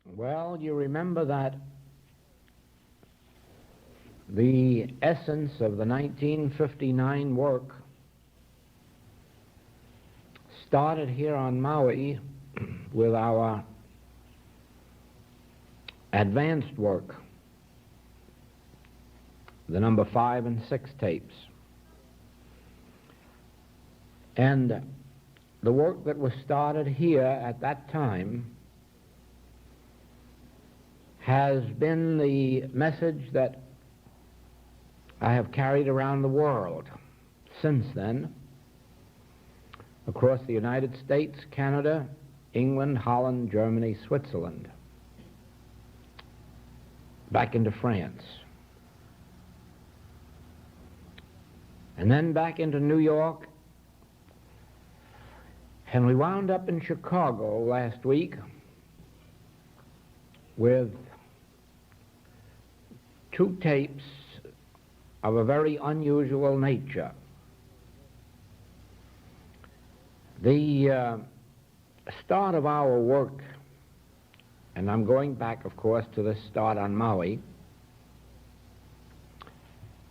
Well, you remember that the essence of the 1959 work started here on Maui with our advanced work, the number 5 and 6 tapes. And the work that was started here at that time has been the message that I have carried around the world since then, across the United States, Canada, England, Holland, Germany, Switzerland, back into France, and then back into New York, and we wound up in Chicago last week with 2 tapes of a very unusual nature. The start of our work, and I'm going back, of course, to the start on Maui,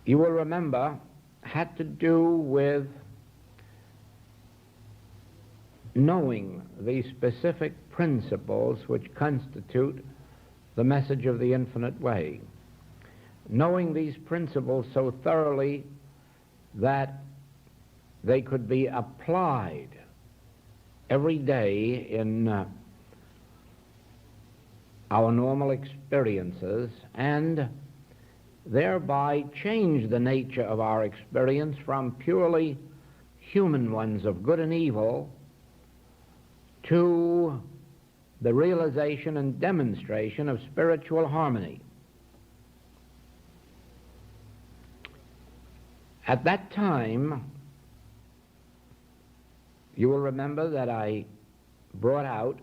you will remember, had to do with knowing the specific principles which constitute the message of the infinite way. Knowing these principles so thoroughly that they could be applied every day in our normal experiences, and thereby change the nature of our experience from purely human ones of good and evil to the realization and demonstration of spiritual harmony. At that time, you will remember that I brought out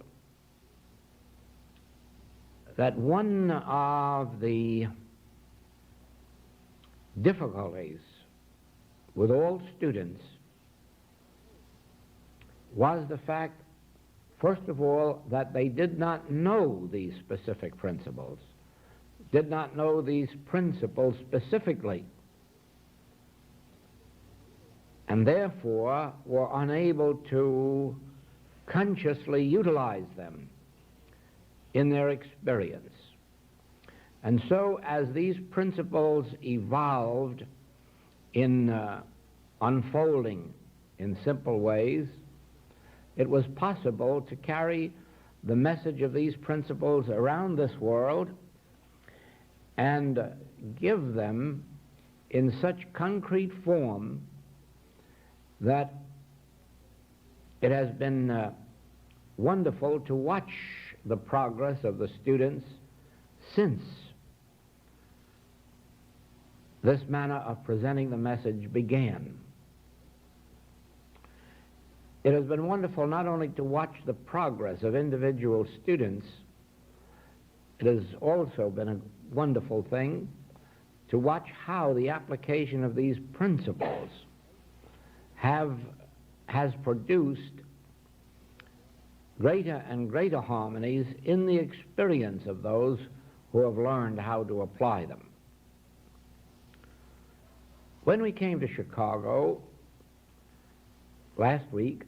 that one of the difficulties with all students was the fact, first of all, that they did not know these specific principles, did not know these principles specifically, and therefore were unable to consciously utilize them in their experience. And so as these principles evolved in unfolding in simple ways, it was possible to carry the message of these principles around this world and give them in such concrete form that it has been wonderful to watch the progress of the students since this manner of presenting the message began. It has been wonderful not only to watch the progress of individual students, it has also been a wonderful thing to watch how the application of these principles has produced greater and greater harmonies in the experience of those who have learned how to apply them. When we came to Chicago last week,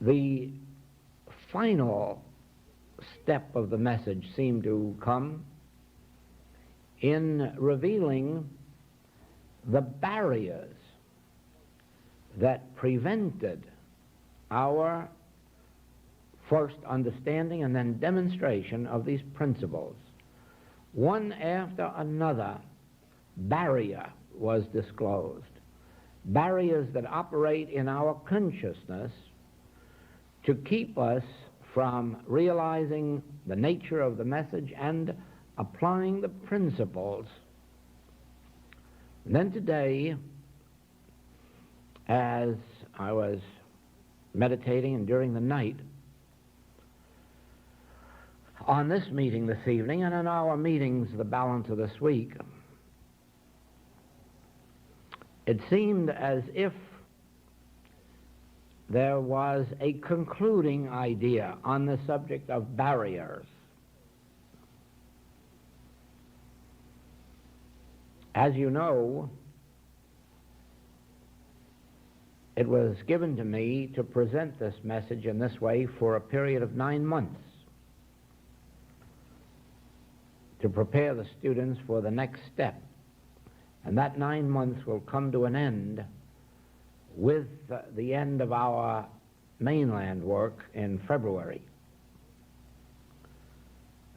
the final step of the message seemed to come in revealing the barriers that prevented our first understanding and then demonstration of these principles. One after another, barrier was disclosed. Barriers that operate in our consciousness to keep us from realizing the nature of the message and applying the principles. And then today, as I was meditating and during the night on this meeting this evening and in our meetings the balance of this week, it seemed as if there was a concluding idea on the subject of barriers. As you know, it was given to me to present this message in this way for a period of 9 months, to prepare the students for the next step. And that 9 months will come to an end with the end of our mainland work in February.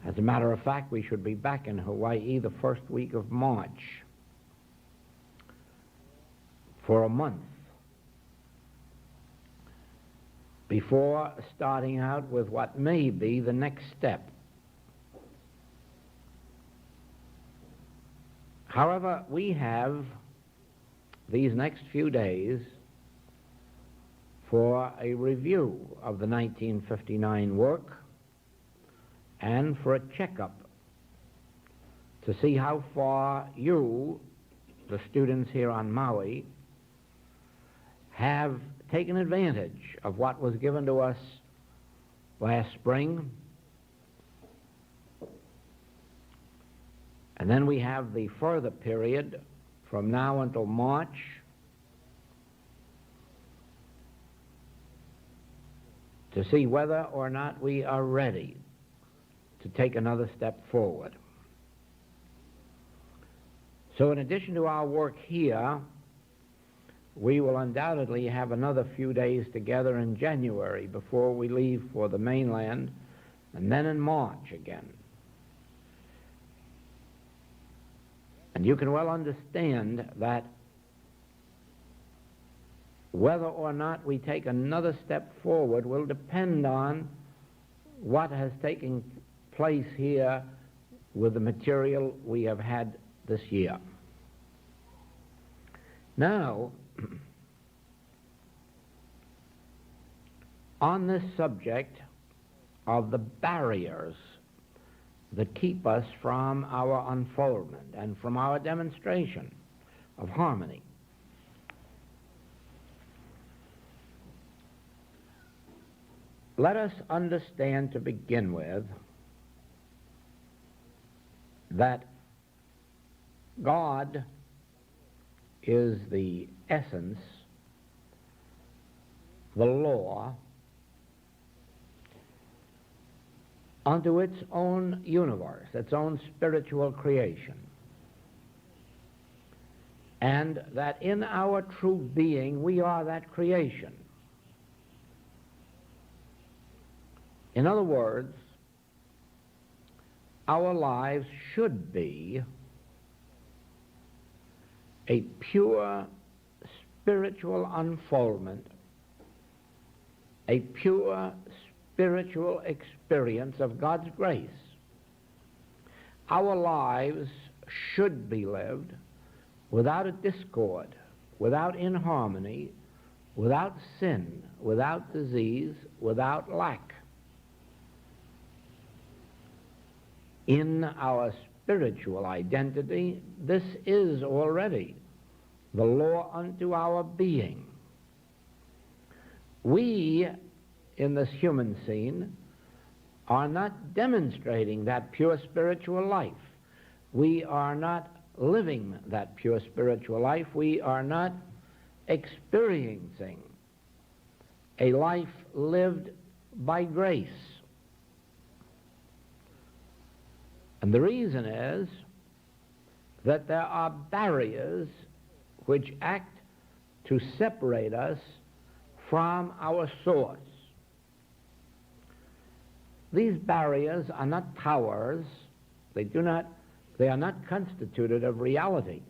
As a matter of fact, we should be back in Hawaii the first week of March for a month before starting out with what may be the next step. However, we have these next few days for a review of the 1959 work and for a checkup to see how far you, the students here on Maui, have taken advantage of what was given to us last spring. And then we have the further period from now until March to see whether or not we are ready to take another step forward. So in addition to our work here, we will undoubtedly have another few days together in January before we leave for the mainland, and then in March again. And you can well understand that whether or not we take another step forward will depend on what has taken place here with the material we have had this year. Now, on this subject of the barriers that keep us from our unfoldment and from our demonstration of harmony, let us understand to begin with that God is the essence, the law, unto its own universe, its own spiritual creation. And that in our true being, we are that creation. In other words, our lives should be a pure spiritual unfoldment, a pure spiritual experience of God's grace. Our lives should be lived without a discord, without inharmony, without sin, without disease, without lack. In our spiritual identity, this is already the law unto our being. We, in this human scene, are not demonstrating that pure spiritual life. We are not living that pure spiritual life. We are not experiencing a life lived by grace. And the reason is that there are barriers which act to separate us from our source. These barriers are not powers. They are not constituted of reality.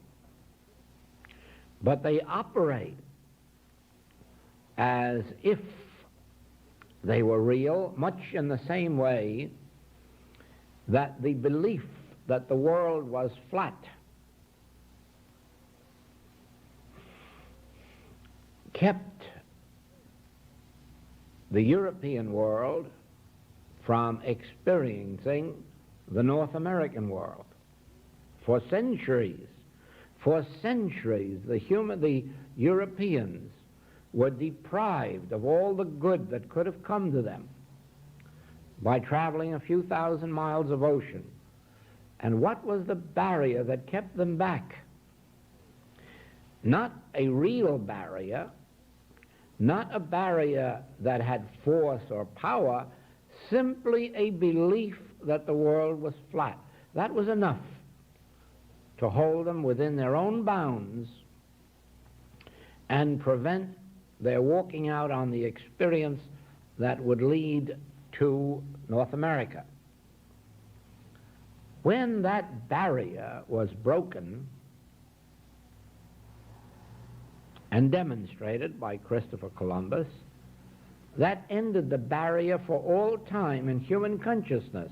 But they operate as if they were real, much in the same way that the belief that the world was flat kept the European world from experiencing the North American world. For centuries, the Europeans were deprived of all the good that could have come to them by traveling a few thousand miles of ocean. And what was the barrier that kept them back? Not a real barrier, not a barrier that had force or power, simply a belief that the world was flat. That was enough to hold them within their own bounds and prevent their walking out on the experience that would lead to North America. When that barrier was broken and demonstrated by Christopher Columbus, that ended the barrier for all time in human consciousness.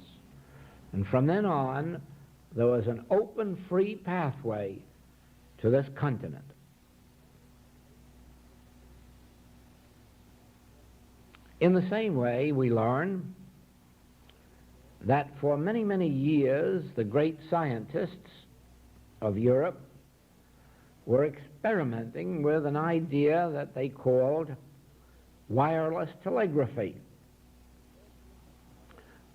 And from then on, there was an open, free pathway to this continent. In the same way, we learn that for many, many years, the great scientists of Europe were experimenting with an idea that they called wireless telegraphy.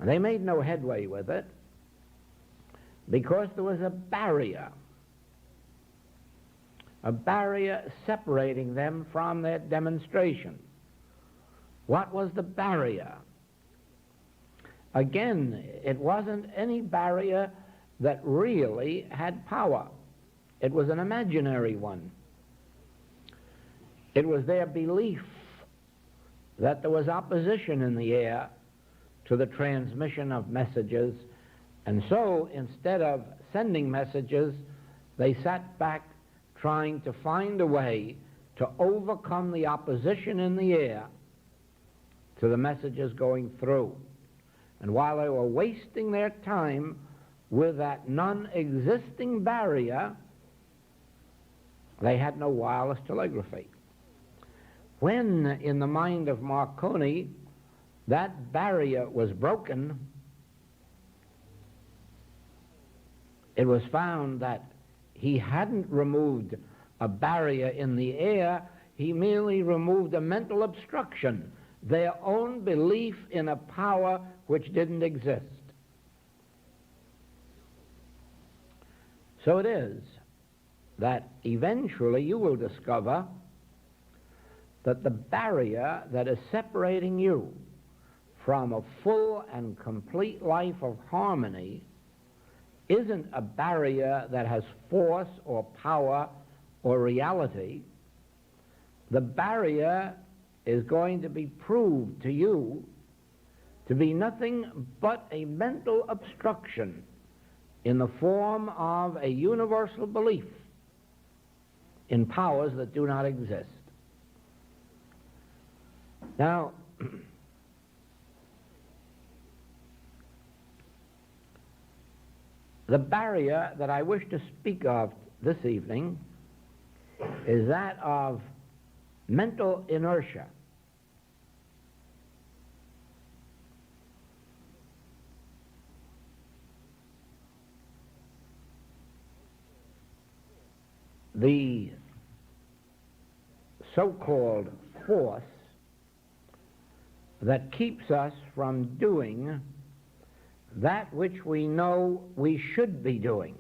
And they made no headway with it because there was a barrier separating them from their demonstration. What was the barrier? Again, it wasn't any barrier that really had power. It was an imaginary one. It was their belief that there was opposition in the air to the transmission of messages, and so instead of sending messages, they sat back trying to find a way to overcome the opposition in the air to the messages going through. And while they were wasting their time with that non-existing barrier, they had no wireless telegraphy. When, in the mind of Marconi, that barrier was broken, it was found that he hadn't removed a barrier in the air, he merely removed a mental obstruction, their own belief in a power which didn't exist. So it is that eventually you will discover that the barrier that is separating you from a full and complete life of harmony isn't a barrier that has force or power or reality. The barrier is going to be proved to you to be nothing but a mental obstruction in the form of a universal belief in powers that do not exist. Now, the barrier that I wish to speak of this evening is that of mental inertia. The so-called force that keeps us from doing that which we know we should be doing.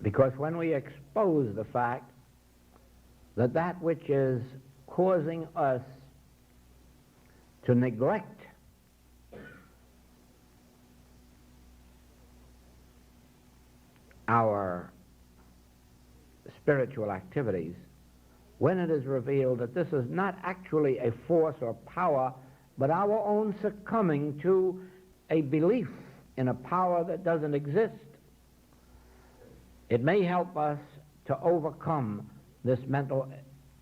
Because when we expose the fact that that which is causing us to neglect our spiritual activities, when it is revealed that this is not actually a force or power, but our own succumbing to a belief in a power that doesn't exist, it may help us to overcome this mental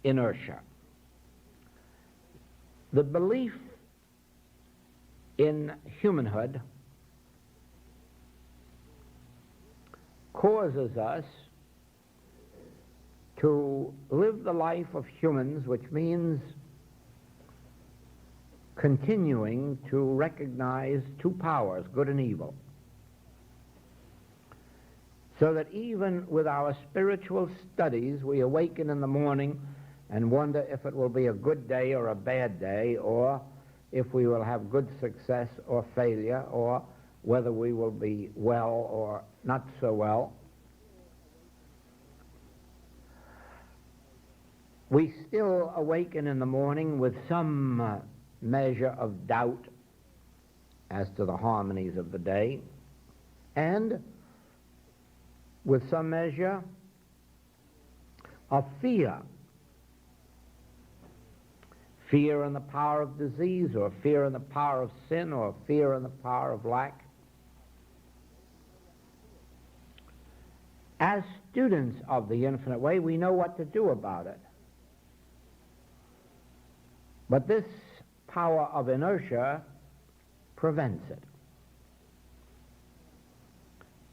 inertia. The belief in humanhood causes us to live the life of humans, which means continuing to recognize two powers, good and evil, so that even with our spiritual studies we awaken in the morning and wonder if it will be a good day or a bad day, or if we will have good success or failure, or whether we will be well or not so well. We still awaken in the morning with some measure of doubt as to the harmonies of the day, and with some measure of fear. Fear in the power of disease, or fear in the power of sin, or fear in the power of lack. As students of the infinite way, we know what to do about it. But this power of inertia prevents it.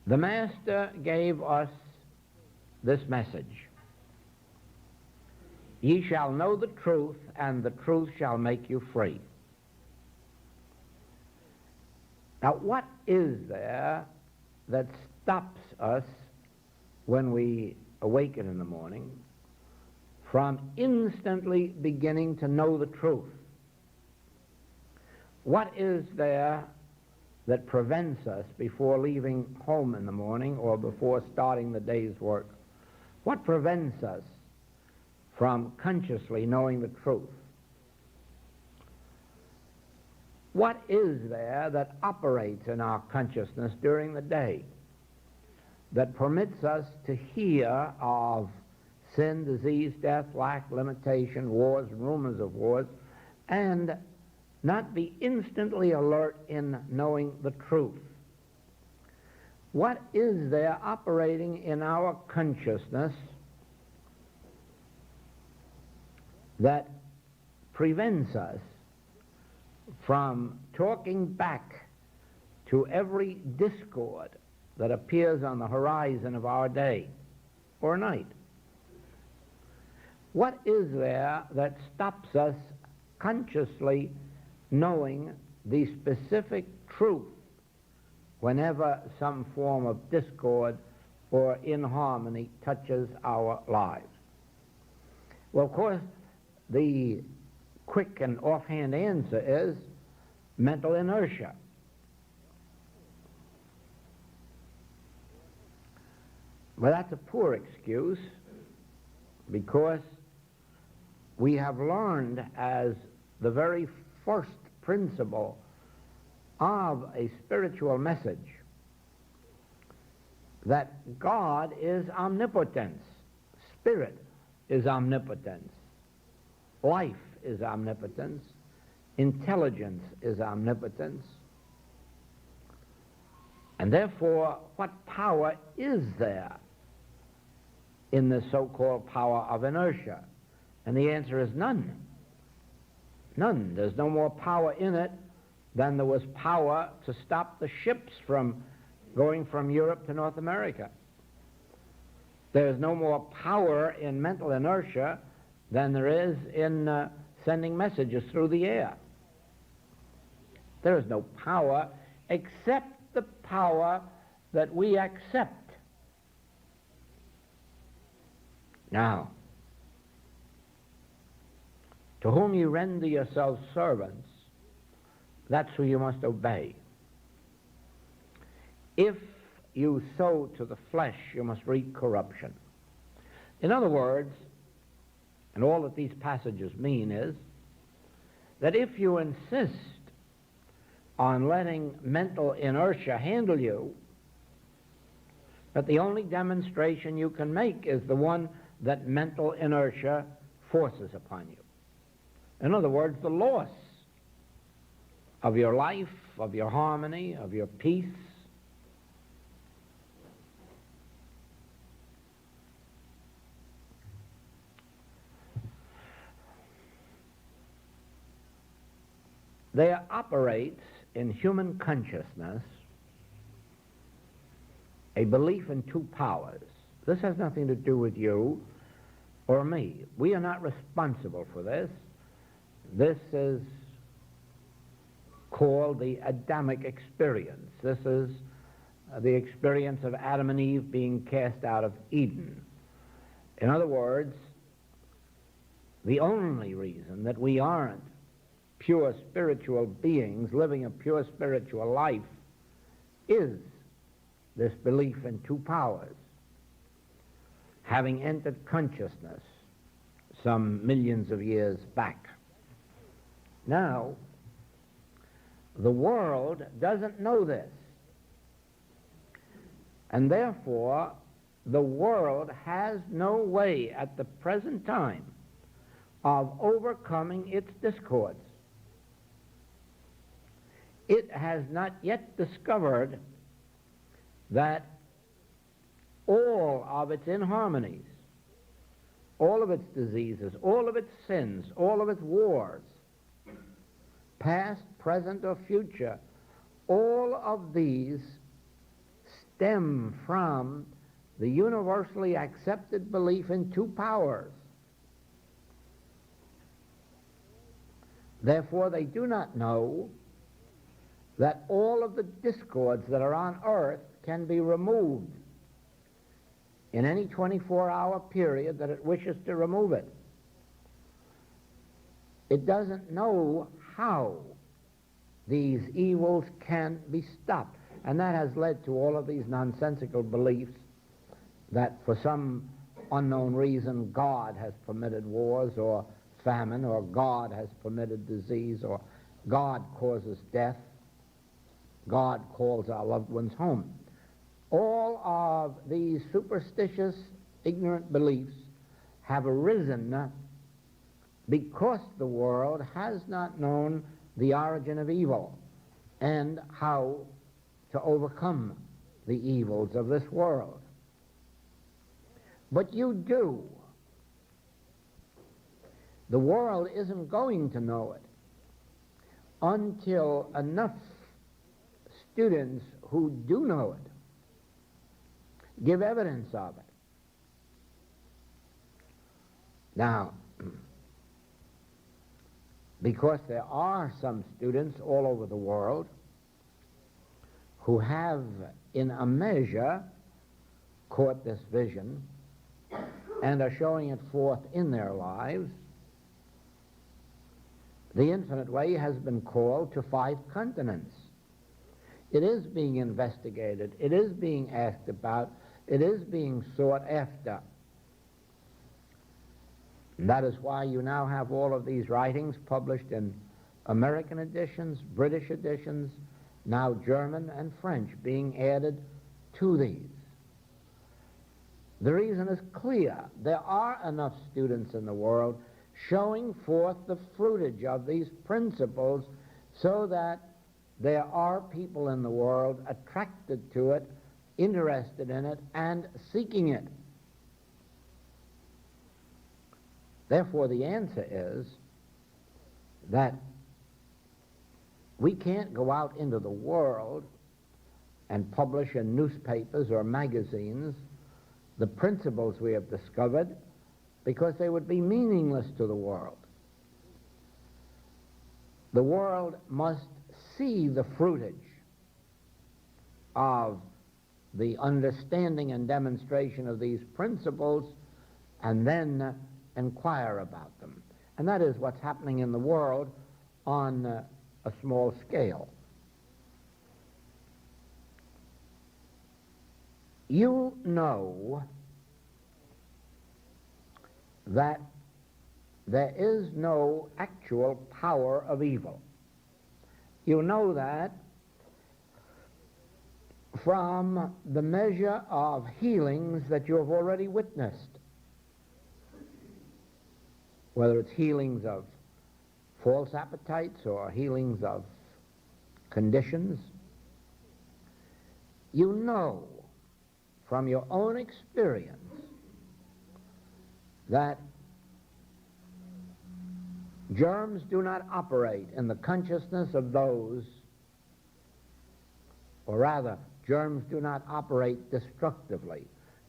The Master gave us this message: ye shall know the truth, and the truth shall make you free. Now, what is there that stops us when we awaken in the morning from instantly beginning to know the truth? What is there that prevents us before leaving home in the morning or before starting the day's work? What prevents us from consciously knowing the truth? What is there that operates in our consciousness during the day that permits us to hear of sin, disease, death, lack, limitation, wars, and rumors of wars, and not be instantly alert in knowing the truth? What is there operating in our consciousness that prevents us from talking back to every discord that appears on the horizon of our day or night? What is there that stops us consciously knowing the specific truth whenever some form of discord or inharmony touches our lives? Well, of course, the quick and offhand answer is mental inertia. Well, that's a poor excuse, because we have learned as the very first principle of a spiritual message that God is omnipotence, spirit is omnipotence, life is omnipotence, intelligence is omnipotence, and therefore what power is there in the so-called power of inertia? And the answer is none. None. There's no more power in it than there was power to stop the ships from going from Europe to North America. There's no more power in mental inertia than there is in sending messages through the air. There is no power except the power that we accept. Now, to whom you render yourselves servants, that's who you must obey. If you sow to the flesh, you must reap corruption. In other words, and all that these passages mean is that if you insist on letting mental inertia handle you, that the only demonstration you can make is the one that mental inertia forces upon you. In other words, the loss of your life, of your harmony, of your peace. There operates in human consciousness a belief in two powers. This has nothing to do with you or me. We are not responsible for this. This is called the Adamic experience. This is the experience of Adam and Eve being cast out of Eden. In other words, the only reason that we aren't pure spiritual beings living a pure spiritual life is this belief in two powers having entered consciousness some millions of years back. Now, the world doesn't know this, and therefore the world has no way at the present time of overcoming its discords. It has not yet discovered that all of its inharmonies, all of its diseases, all of its sins, all of its wars, past, present, or future, all of these stem from the universally accepted belief in two powers. Therefore, they do not know that all of the discords that are on earth can be removed in any 24-hour period that it wishes to remove it. It doesn't know how these evils can be stopped. And that has led to all of these nonsensical beliefs that for some unknown reason God has permitted wars or famine, or God has permitted disease, or God causes death, God calls our loved ones home. All of these superstitious, ignorant beliefs have arisen because the world has not known the origin of evil and how to overcome the evils of this world. But you do. The world isn't going to know it until enough students who do know it give evidence of it. Now, because there are some students all over the world who have, in a measure, caught this vision and are showing it forth in their lives, the infinite way has been called to 5 continents. It is being investigated. It is being asked about. It is being sought after. And that is why you now have all of these writings published in American editions, British editions, now German and French being added to these. The reason is clear. There are enough students in the world showing forth the fruitage of these principles so that there are people in the world attracted to it, interested in it, and seeking it. Therefore, the answer is that we can't go out into the world and publish in newspapers or magazines the principles we have discovered, because they would be meaningless to the world. The world must see the fruitage of the understanding and demonstration of these principles and then inquire about them. And that is what's happening in the world on a small scale. You know that there is no actual power of evil. You know that from the measure of healings that you have already witnessed, whether it's healings of false appetites or healings of conditions. You know from your own experience that germs do not operate in the consciousness of those, or rather, germs do not operate destructively.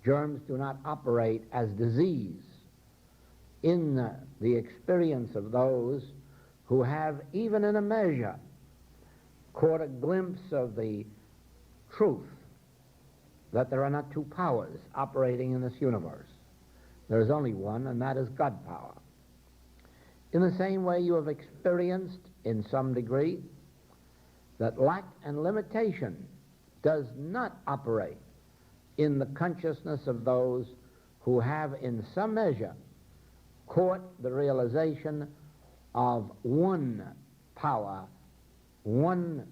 Germs do not operate as disease in the experience of those who have, even in a measure, caught a glimpse of the truth that there are not two powers operating in this universe. There is only one, and that is God power. In the same way, you have experienced, in some degree, that lack and limitation does not operate in the consciousness of those who have, in some measure, caught the realization of one power, one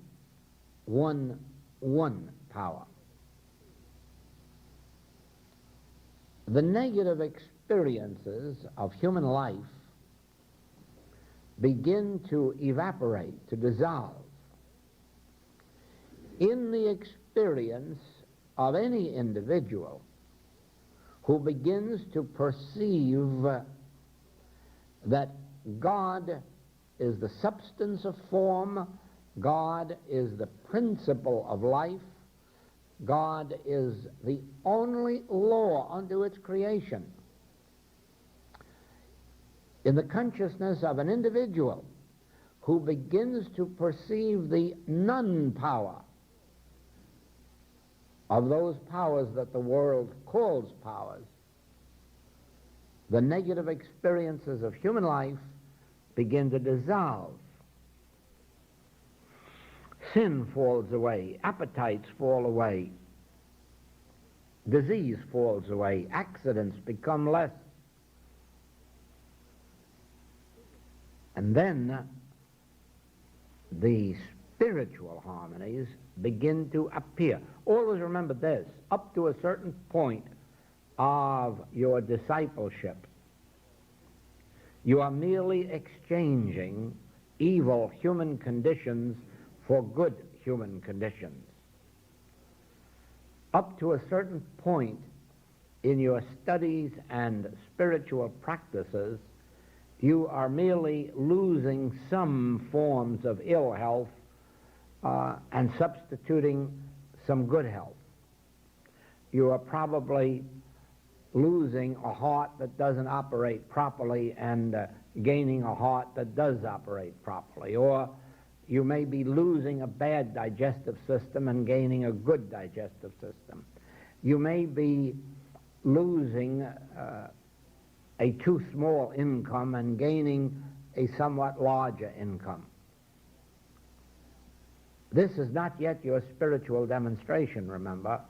power. The negative experiences of human life begin to evaporate, to dissolve, in the experience of any individual who begins to perceive that God is the substance of form, God is the principle of life, God is the only law unto its creation. In the consciousness of an individual who begins to perceive the non-power of those powers that the world calls powers, the negative experiences of human life begin to dissolve. Sin falls away, appetites fall away, disease falls away, accidents become less. And then the spiritual harmonies begin to appear. Always remember this, up to a certain point of your discipleship, you are merely exchanging evil human conditions for good human conditions. Up to a certain point in your studies and spiritual practices, you are merely losing some forms of ill health and substituting some good health. You are probably losing a heart that doesn't operate properly and gaining a heart that does operate properly. Or you may be losing a bad digestive system and gaining a good digestive system. You may be losing a too small income and gaining a somewhat larger income. This is not yet your spiritual demonstration, remember.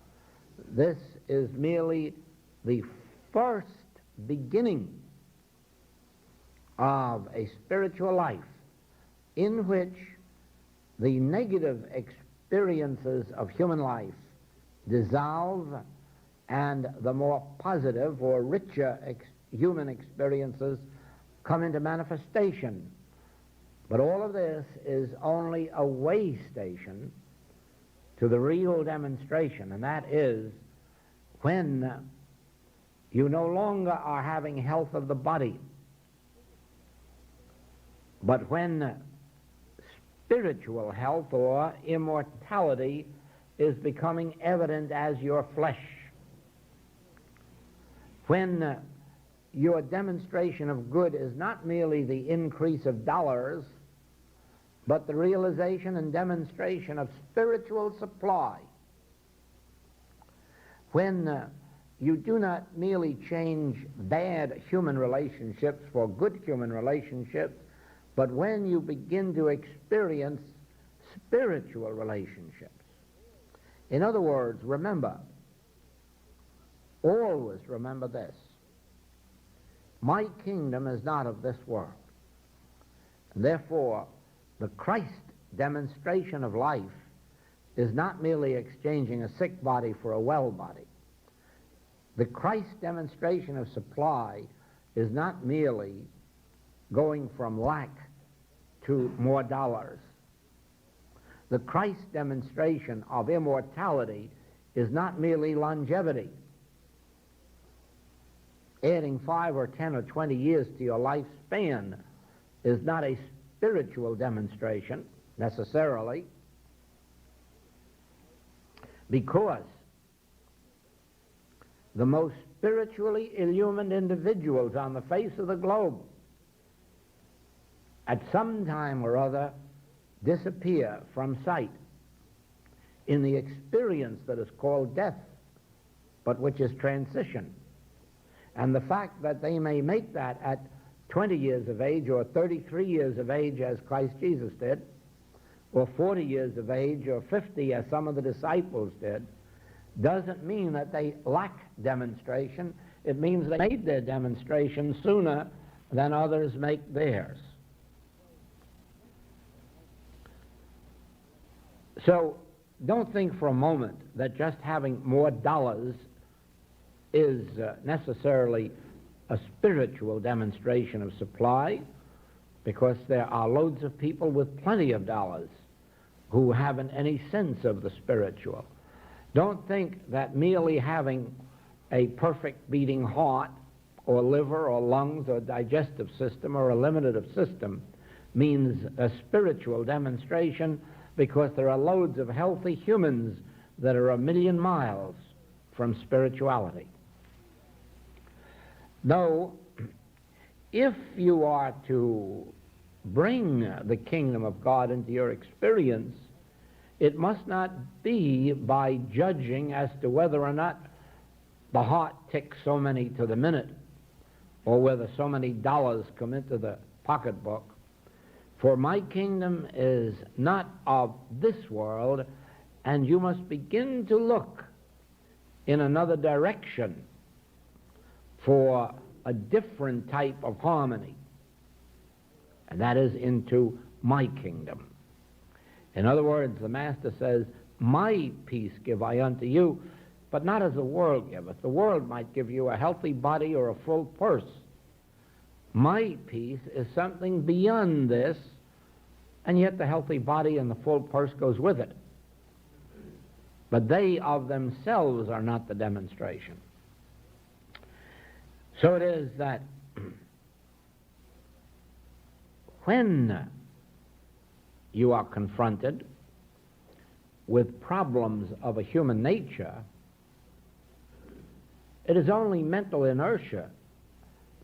This is merely the first beginning of a spiritual life in which the negative experiences of human life dissolve and the more positive or richer human experiences come into manifestation. But all of this is only a way station to the real demonstration, and that is when you no longer are having health of the body, but when spiritual health or immortality is becoming evident as your flesh. When your demonstration of good is not merely the increase of dollars, but the realization and demonstration of spiritual supply. When you do not merely change bad human relationships for good human relationships, but when you begin to experience spiritual relationships. In other words, remember, always remember this: my kingdom is not of this world. And therefore, the Christ demonstration of life is not merely exchanging a sick body for a well body. The Christ demonstration of supply is not merely going from lack to more dollars. The Christ demonstration of immortality is not merely longevity. Adding 5 or 10 or 20 years to your lifespan is not a spiritual demonstration necessarily, because the most spiritually illumined individuals on the face of the globe at some time or other disappear from sight in the experience that is called death, but which is transition. And the fact that they may make that at 20 years of age or 33 years of age as Christ Jesus did, or 40 years of age or 50 as some of the disciples did, doesn't mean that they lack demonstration. It means they made their demonstration sooner than others make theirs. So don't think for a moment that just having more dollars is necessarily a spiritual demonstration of supply, because there are loads of people with plenty of dollars who haven't any sense of the spiritual. Don't think that merely having a perfect beating heart or liver or lungs or digestive system or eliminative system means a spiritual demonstration, because there are loads of healthy humans that are 1,000,000 miles from spirituality. Though, if you are to bring the kingdom of God into your experience, it must not be by judging as to whether or not the heart ticks so many to the minute, or whether so many dollars come into the pocketbook. For my kingdom is not of this world, and you must begin to look in another direction for a different type of harmony, and that is into my kingdom. In other words, the Master says, my peace give I unto you, but not as the world giveth. The world might give you a healthy body or a full purse. My peace is something beyond this, and yet the healthy body and the full purse goes with it. But they of themselves are not the demonstration. So it is that when you are confronted with problems of a human nature, it is only mental inertia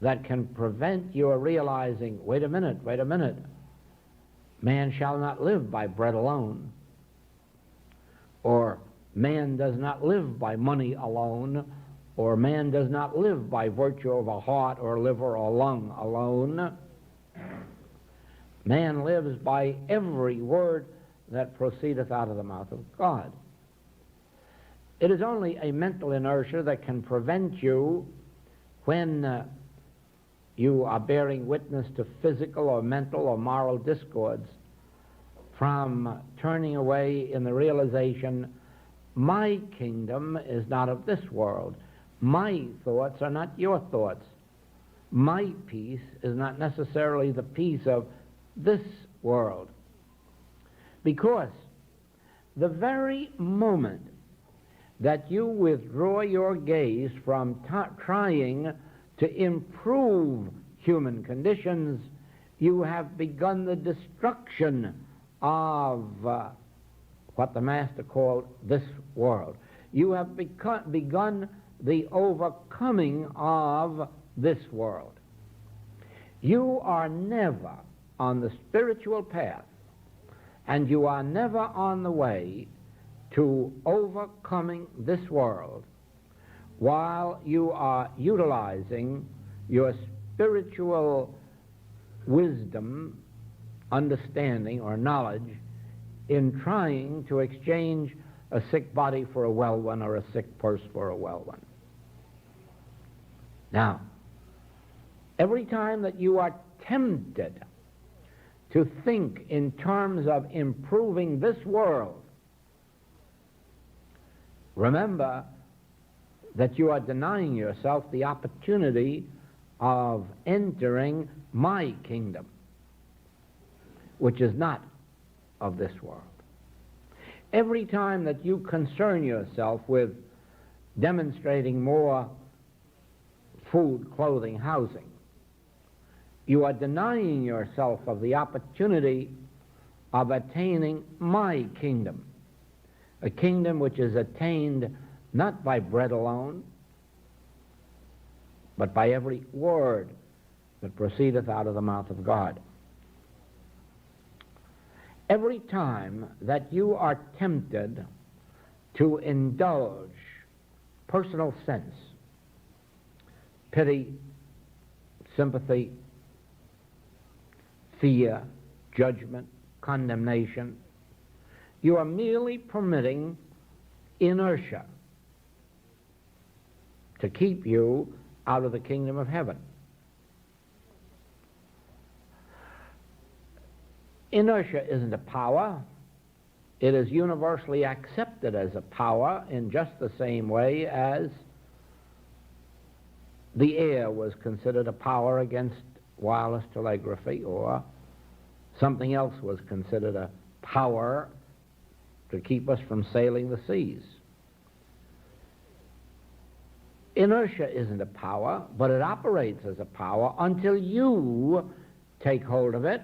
that can prevent your realizing, wait a minute, man shall not live by bread alone, or man does not live by money alone, or man does not live by virtue of a heart or liver or lung alone. Man lives by every word that proceedeth out of the mouth of God. It is only a mental inertia that can prevent you, when you are bearing witness to physical or mental or moral discords, from turning away in the realization, my kingdom is not of this world. My thoughts are not your thoughts. My peace is not necessarily the peace of this world. Because the very moment that you withdraw your gaze from trying to improve human conditions, you have begun the destruction of what the Master called this world. You have begun the overcoming of this world. You are never on the spiritual path, and you are never on the way to overcoming this world while you are utilizing your spiritual wisdom, understanding, or knowledge in trying to exchange a sick body for a well one, or a sick purse for a well one. Now, every time that you are tempted to think in terms of improving this world, remember that you are denying yourself the opportunity of entering my kingdom, which is not of this world. Every time that you concern yourself with demonstrating more food, clothing, housing, you are denying yourself of the opportunity of attaining my kingdom, a kingdom which is attained not by bread alone, but by every word that proceedeth out of the mouth of God. Every time that you are tempted to indulge personal sense, pity, sympathy, fear, judgment, condemnation, you are merely permitting inertia to keep you out of the kingdom of heaven. Inertia isn't a power. It is universally accepted as a power in just the same way as the air was considered a power against wireless telegraphy, or something else was considered a power to keep us from sailing the seas. Inertia isn't a power, but it operates as a power until you take hold of it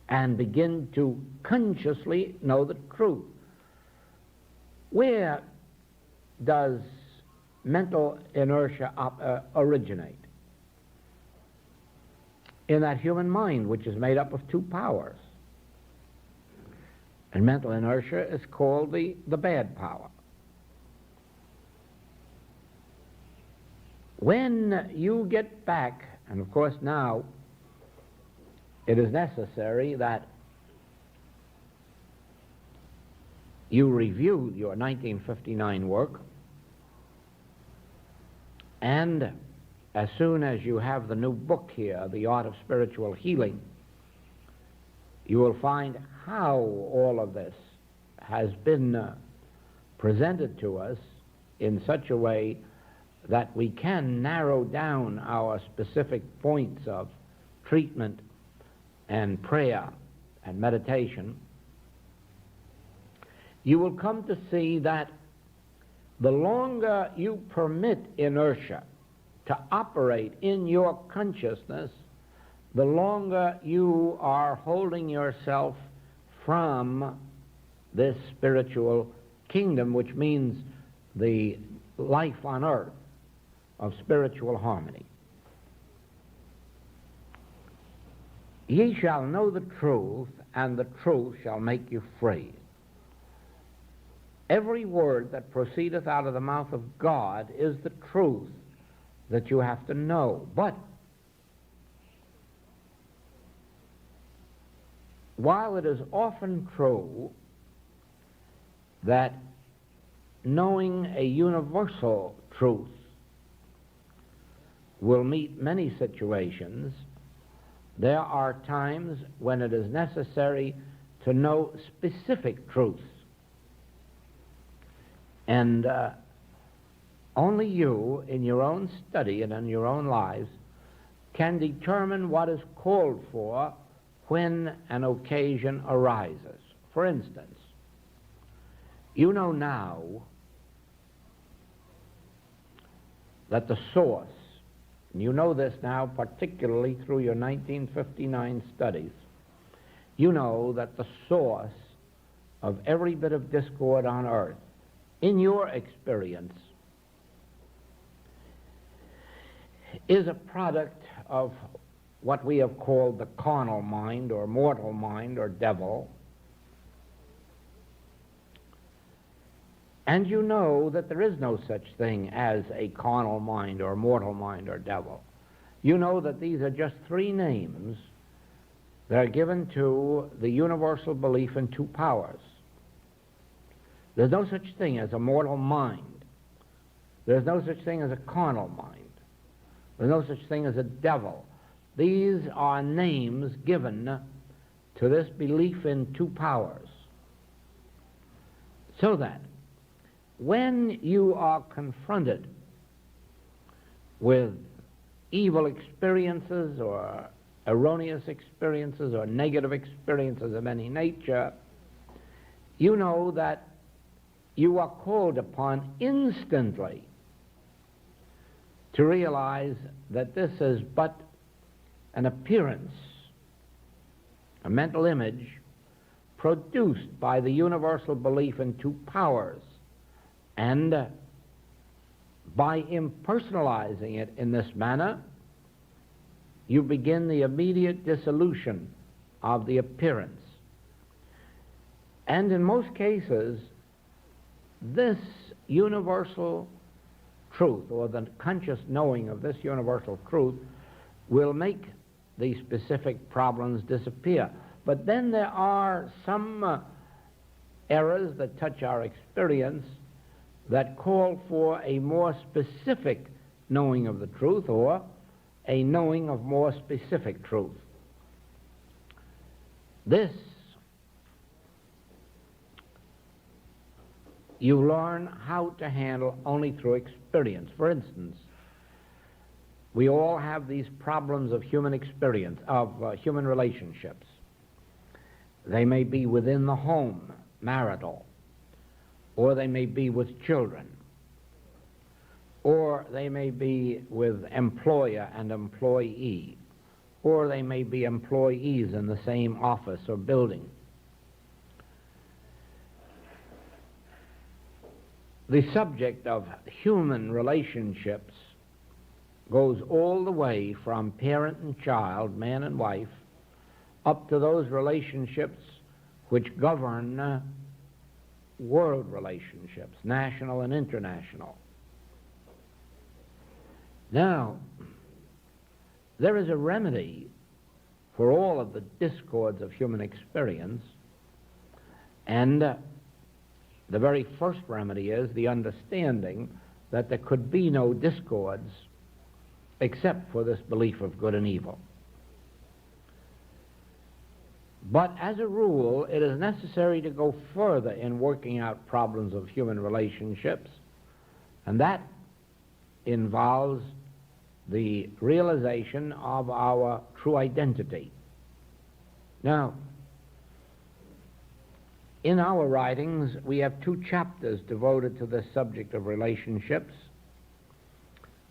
and begin to consciously know the truth. Where does mental inertia originate? In that human mind, which is made up of two powers. And mental inertia is called the bad power. When you get back, and of course now it is necessary that you review your 1959 work, and as soon as you have the new book here, The Art of Spiritual Healing, you will find how all of this has been presented to us in such a way that we can narrow down our specific points of treatment and prayer and meditation. You will come to see that the longer you permit inertia to operate in your consciousness, the longer you are holding yourself from this spiritual kingdom, which means the life on earth of spiritual harmony. Ye shall know the truth, and the truth shall make you free. Every word that proceedeth out of the mouth of God is the truth that you have to know. But while it is often true that knowing a universal truth will meet many situations, there are times when it is necessary to know specific truths. And only you, in your own study and in your own lives, can determine what is called for when an occasion arises. For instance, you know now that the source, and you know this now particularly through your 1959 studies, you know that the source of every bit of discord on earth, in your experience, is a product of what we have called the carnal mind or mortal mind or devil. And you know that there is no such thing as a carnal mind or mortal mind or devil. You know that these are just three names that are given to the universal belief in two powers. There's no such thing as a mortal mind. There's no such thing as a carnal mind. There's no such thing as a devil. These are names given to this belief in two powers. So that when you are confronted with evil experiences or erroneous experiences or negative experiences of any nature, you know that you are called upon instantly to realize that this is but an appearance, a mental image produced by the universal belief in two powers, and by impersonalizing it in this manner, you begin the immediate dissolution of the appearance And in most cases, this universal truth, or the conscious knowing of this universal truth, will make the specific problems disappear. But then there are some errors that touch our experience that call for a more specific knowing of the truth, or a knowing of more specific truth. This you learn how to handle only through experience. For instance, we all have these problems of human experience, of human relationships. They may be within the home, marital, or they may be with children, or they may be with employer and employee, or they may be employees in the same office or building. The subject of human relationships goes all the way from parent and child, man and wife, up to those relationships which govern world relationships, national and international. Now, there is a remedy for all of the discords of human experience, and the very first remedy is the understanding that there could be no discords except for this belief of good and evil. But as a rule, it is necessary to go further in working out problems of human relationships, and that involves the realization of our true identity. Now, in our writings, we have 2 chapters devoted to this subject of relationships.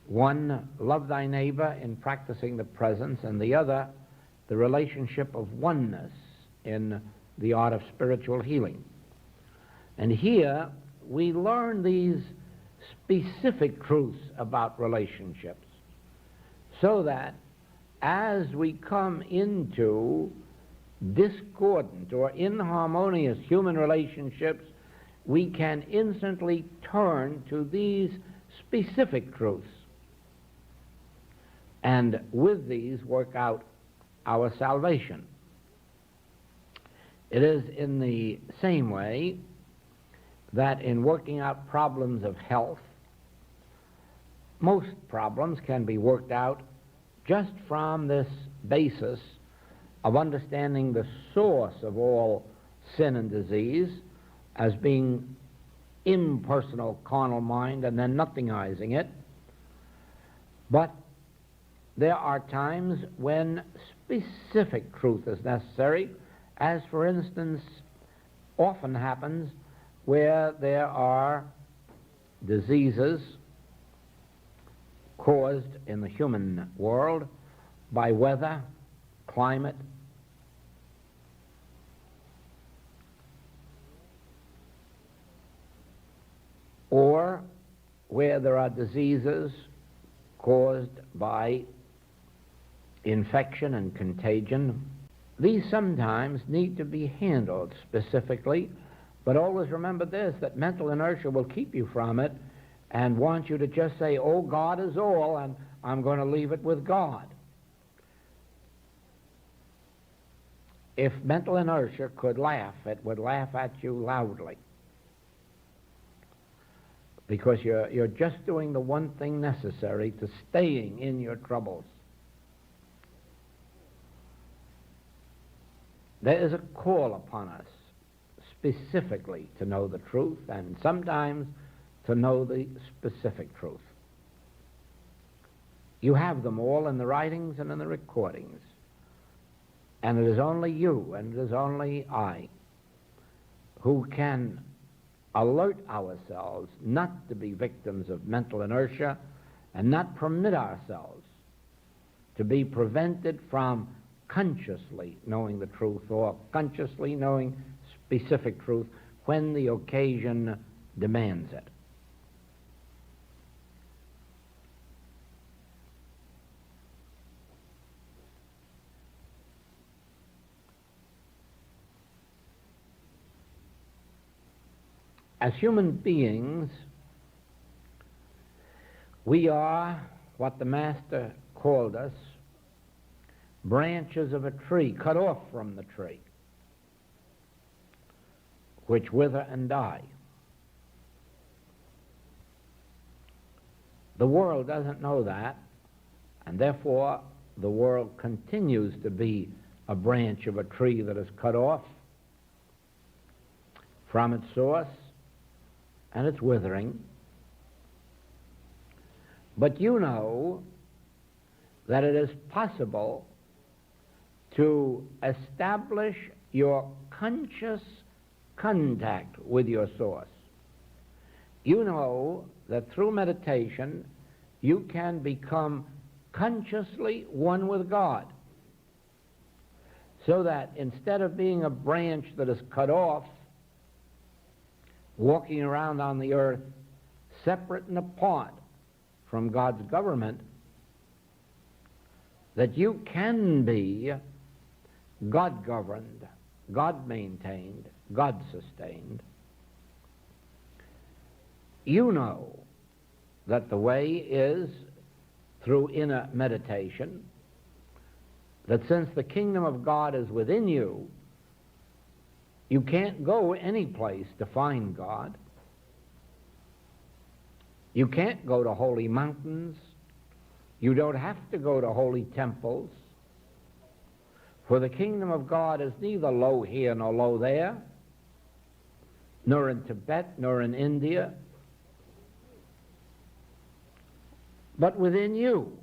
One, Love Thy Neighbor in Practicing the Presence, and the other, the relationship of oneness in the art of spiritual healing. And here we learn these specific truths about relationships, so that as we come into discordant or inharmonious human relationships, we can instantly turn to these specific truths, and with these work out our salvation. It is in the same way that in working out problems of health, most problems can be worked out just from this basis of understanding the source of all sin and disease as being impersonal carnal mind, and then nothingizing it. But there are times when specific truth is necessary, as for instance often happens where there are diseases caused in the human world by weather, climate, or where there are diseases caused by infection and contagion. These sometimes need to be handled specifically, but always remember this, that mental inertia will keep you from it and want you to just say, oh, God is all, and I'm going to leave it with God. If mental inertia could laugh, it would laugh at you loudly, because you're just doing the one thing necessary to staying in your troubles. There is a call upon us specifically to know the truth, and sometimes to know the specific truth. You have them all in the writings and in the recordings, and it is only you and it is only I who can alert ourselves not to be victims of mental inertia and not permit ourselves to be prevented from consciously knowing the truth, or consciously knowing specific truth when the occasion demands it. as human beings, we are what the Master called us, branches of a tree cut off from the tree, which wither and die. The world doesn't know that, and therefore the world continues to be a branch of a tree that is cut off from its source, and it's withering. But you know that it is possible to establish your conscious contact with your source. You know that through meditation you can become consciously one with God, so that instead of being a branch that is cut off, walking around on the earth separate and apart from God's government, that you can be God-governed, God-maintained, God-sustained. You know that the way is through inner meditation, that since the kingdom of God is within you, you can't go any place to find God. You can't go to holy mountains. You don't have to go to holy temples. For the kingdom of God is neither low here nor low there, nor in Tibet, nor in India, but within you.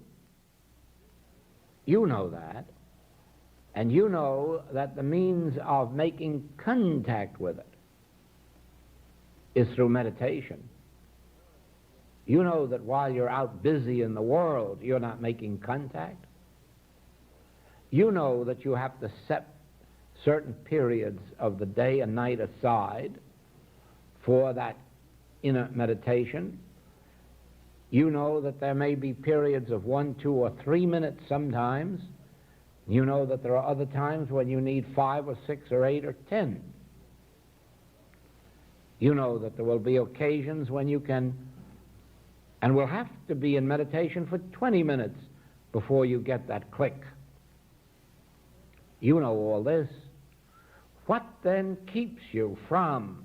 You know that. And you know that the means of making contact with it is through meditation. You know that while you're out busy in the world, you're not making contact. You know that you have to set certain periods of the day and night aside for that inner meditation. You know that there may be periods of 1, 2, or 3 minutes sometimes. You know that there are other times when you need 5 or 6 or 8 or 10. You know that there will be occasions when you can and will have to be in meditation for 20 minutes before you get that click. You know all this. What then keeps you from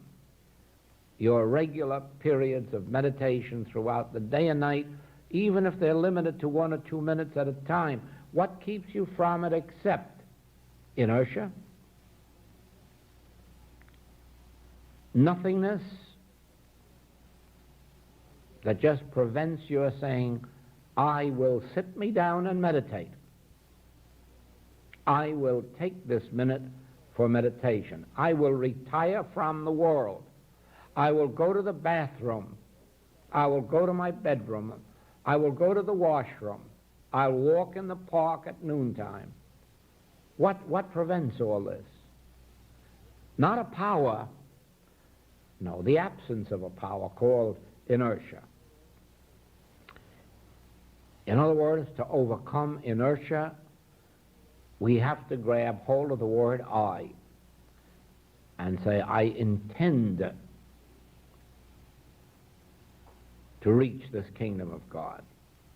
your regular periods of meditation throughout the day and night, even if they're limited to 1 or 2 minutes at a time? What keeps you from it except inertia, nothingness that just prevents your saying, I will sit me down and meditate. I will take this minute for meditation. I will retire from the world. I will go to the bathroom. I will go to my bedroom. I will go to the washroom. I'll walk in the park at noontime. What prevents all this? Not a power, no, the absence of a power called inertia. In other words, to overcome inertia, we have to grab hold of the word I and say, I intend to reach this kingdom of God.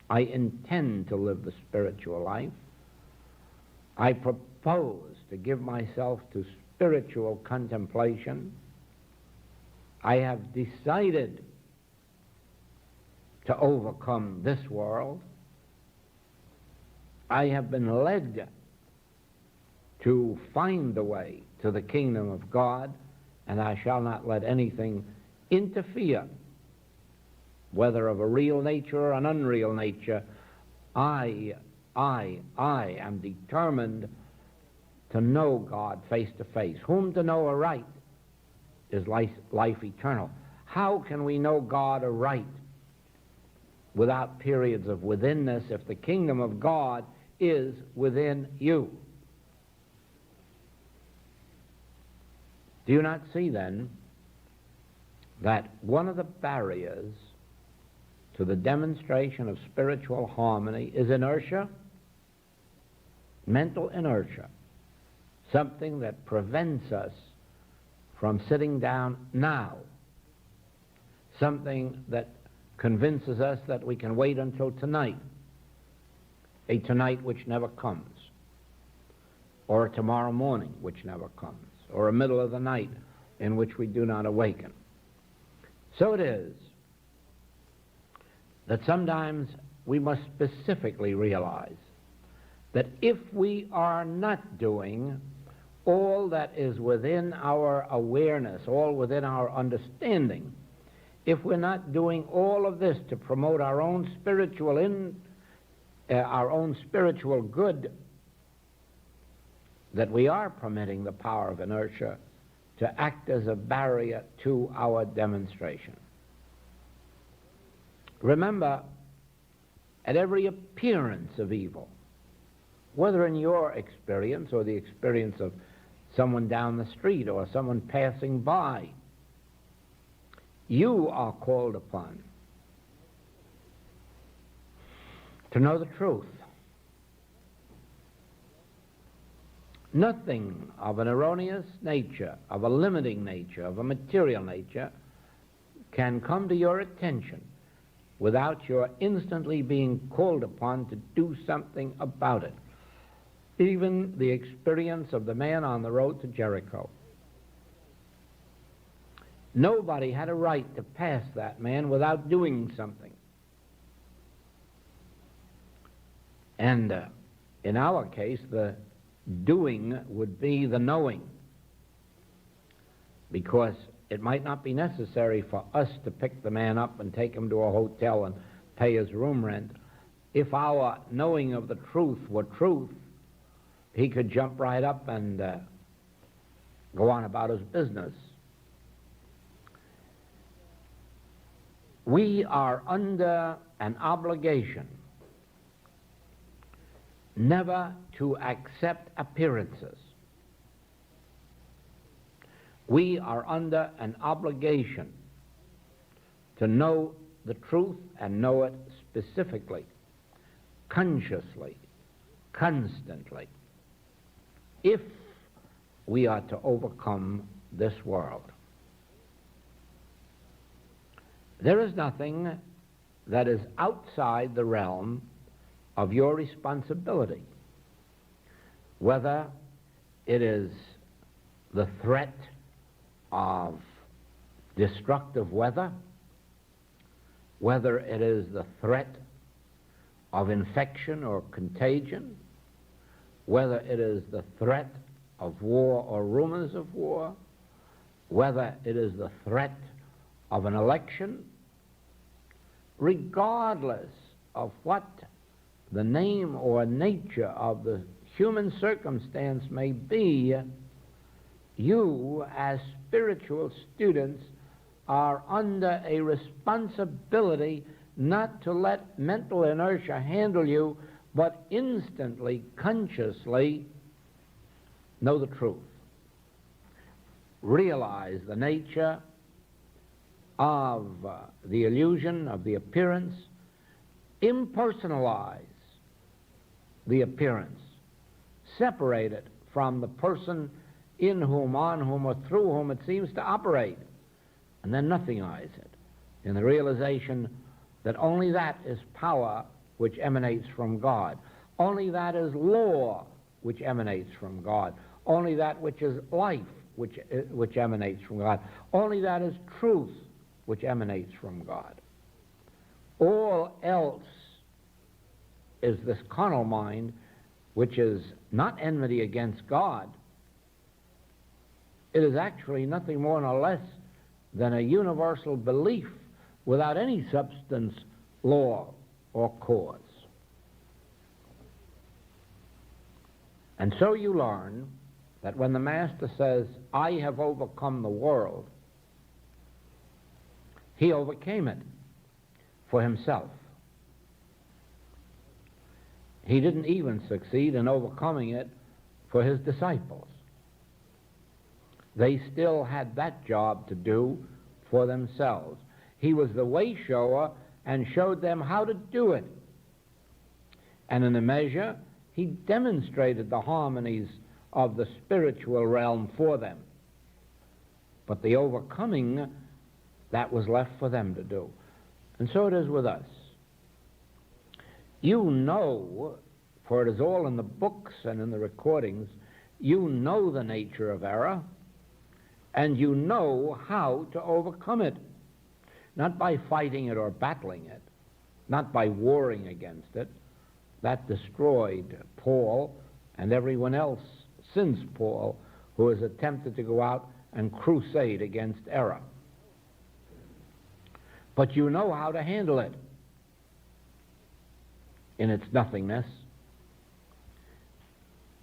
I intend to live the spiritual life. I propose to give myself to spiritual contemplation. I have decided to overcome this world. I have been led to find the way to the kingdom of God, and I shall not let anything interfere, whether of a real nature or an unreal nature. I am determined to know God face to face. Whom to know aright is life eternal. How can we know God aright without periods of withinness if the kingdom of God is within you? Do you not see then that one of the barriers to the demonstration of spiritual harmony is inertia, mental inertia, something that prevents us from sitting down now something that convinces us that we can wait until tonight, a tonight which never comes, or a tomorrow morning which never comes, or a middle of the night in which we do not awaken. So it is that sometimes we must specifically realize that if we are not doing all that is within our awareness, all within our understanding, if we're not doing all of this to promote our own spiritual good, that we are permitting the power of inertia to act as a barrier to our demonstration. Remember, at every appearance of evil, whether in your experience or the experience of someone down the street or someone passing by, you are called upon to know the truth. Nothing of an erroneous nature, of a limiting nature, of a material nature can come to your attention without your instantly being called upon to do something about it. Even the experience of the man on the road to Jericho. Nobody had a right to pass that man without doing something. And in our case, the doing would be the knowing, because it might not be necessary for us to pick the man up and take him to a hotel and pay his room rent. If our knowing of the truth were truth, he could jump right up and go on about his business. We are under an obligation never to accept appearances. We are under an obligation to know the truth and know it specifically, consciously, constantly, if we are to overcome this world. There is nothing that is outside the realm of your responsibility, whether it is the threat of destructive weather, whether it is the threat of infection or contagion, whether it is the threat of war or rumors of war, whether it is the threat of an election, regardless of what the name or nature of the human circumstance may be, you as spiritual students are under a responsibility not to let mental inertia handle you, but instantly, consciously know the truth. Realize the nature of the illusion, of the appearance. Impersonalize the appearance. Separate it from the person in whom, on whom, or through whom it seems to operate. And then nothingize it in the realization that only that is power which emanates from God. Only that is law which emanates from God. Only that which is life which emanates from God. Only that is truth which emanates from God. All else is this carnal mind, which is not enmity against God. It is actually nothing more nor less than a universal belief without any substance, law, or cause. And so you learn that when the Master says, I have overcome the world, he overcame it for himself. He didn't even succeed in overcoming it for his disciples. They still had that job to do for themselves. He was the way shower and showed them how to do it. And in a measure, he demonstrated the harmonies of the spiritual realm for them. But the overcoming That was left for them to do. And so it is with us. You know, for it is all in the books and in the recordings, you know the nature of error, and you know how to overcome it. Not by fighting it or battling it, not by warring against it. That destroyed Paul and everyone else since Paul who has attempted to go out and crusade against error. But you know how to handle it in its nothingness,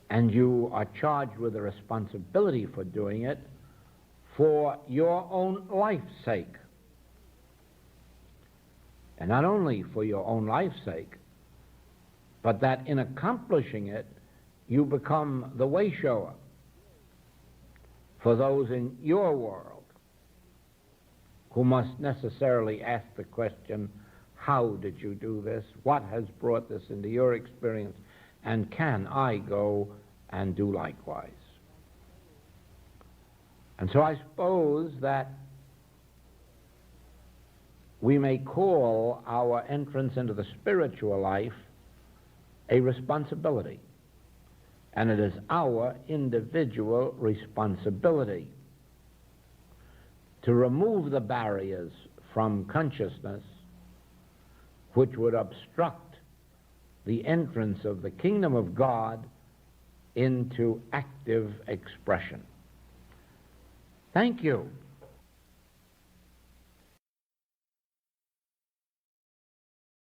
and you are charged with a responsibility for doing it for your own life's sake. And not only for your own life's sake, but that in accomplishing it, you become the way shower for those in your world who must necessarily ask the question, how did you do this? What has brought this into your experience? And can I go and do likewise? And so I suppose that we may call our entrance into the spiritual life a responsibility. And it is our individual responsibility to remove the barriers from consciousness which would obstruct the entrance of the kingdom of God into active expression. Thank you.